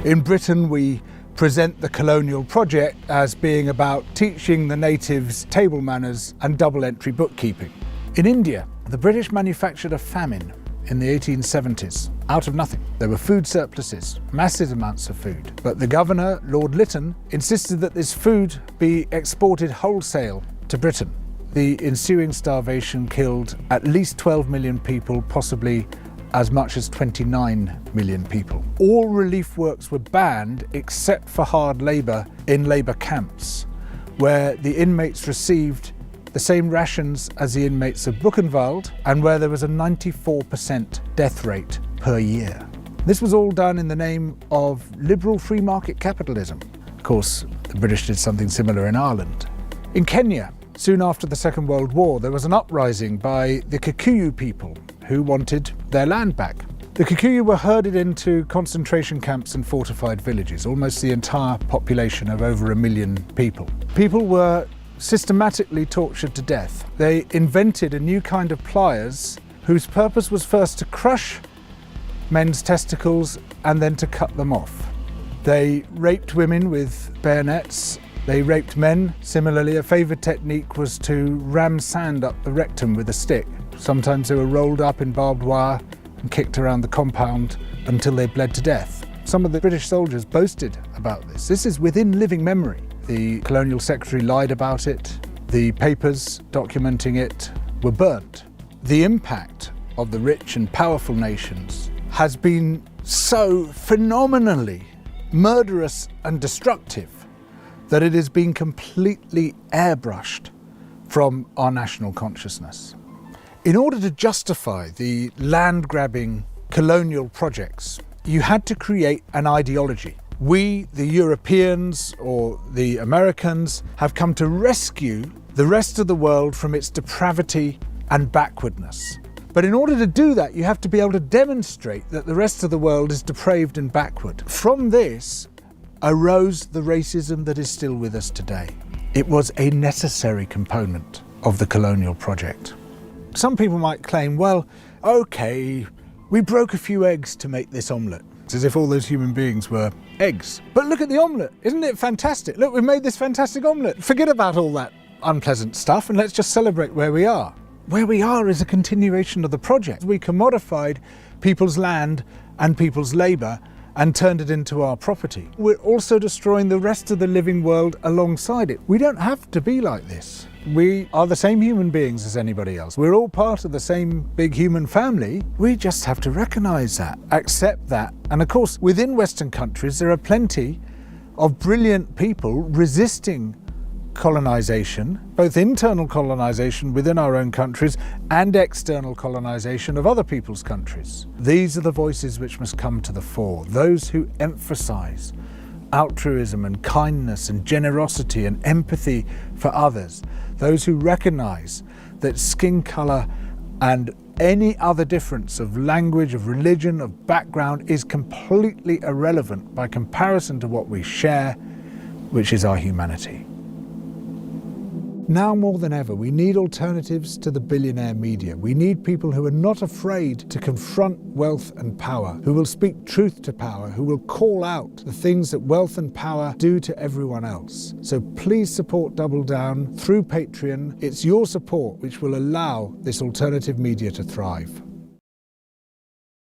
In Britain, we present the colonial project as being about teaching the natives table manners and double-entry bookkeeping. In India, the British manufactured a famine in the 1870s, out of nothing. There were food surpluses, massive amounts of food. But the governor, Lord Lytton, insisted that this food be exported wholesale to Britain. The ensuing starvation killed at least 12 million people, possibly as much as 29 million people. All relief works were banned except for hard labour in labour camps, where the inmates received the same rations as the inmates of Buchenwald, and where there was a 94% death rate per year. This was all done in the name of liberal free market capitalism. Of course, the British did something similar in Ireland. In Kenya, soon after the Second World War, there was an uprising by the Kikuyu people who wanted their land back. The Kikuyu were herded into concentration camps and fortified villages, almost the entire population of over 1 million people. People were systematically tortured to death. They invented a new kind of pliers whose purpose was first to crush men's testicles and then to cut them off. They raped women with bayonets. They raped men. Similarly, a favoured technique was to ram sand up the rectum with a stick. Sometimes they were rolled up in barbed wire and kicked around the compound until they bled to death. Some of the British soldiers boasted about this. This is within living memory. The colonial secretary lied about it. The papers documenting it were burnt. The impact of the rich and powerful nations has been so phenomenally murderous and destructive that it has been completely airbrushed from our national consciousness. In order to justify the land-grabbing colonial projects, you had to create an ideology. We, the Europeans or the Americans, have come to rescue the rest of the world from its depravity and backwardness. But in order to do that, you have to be able to demonstrate that the rest of the world is depraved and backward. From this arose the racism that is still with us today. It was a necessary component of the colonial project. Some people might claim, well, okay, we broke a few eggs to make this omelette. It's as if all those human beings were eggs. But look at the omelette, isn't it fantastic? Look, we made this fantastic omelette. Forget about all that unpleasant stuff and let's just celebrate where we are. Where we are is a continuation of the project. We commodified people's land and people's labour and turned it into our property. We're also destroying the rest of the living world alongside it. We don't have to be like this. We are the same human beings as anybody else. We're all part of the same big human family. We just have to recognise that, accept that. And of course, within Western countries, there are plenty of brilliant people resisting colonisation, both internal colonisation within our own countries and external colonisation of other people's countries. These are the voices which must come to the fore, those who emphasise altruism and kindness and generosity and empathy for others, those who recognise that skin colour and any other difference of language, of religion, of background is completely irrelevant by comparison to what we share, which is our humanity. Now more than ever, we need alternatives to the billionaire media. We need people who are not afraid to confront wealth and power, who will speak truth to power, who will call out the things that wealth and power do to everyone else. So please support Double Down through Patreon. It's your support which will allow this alternative media to thrive.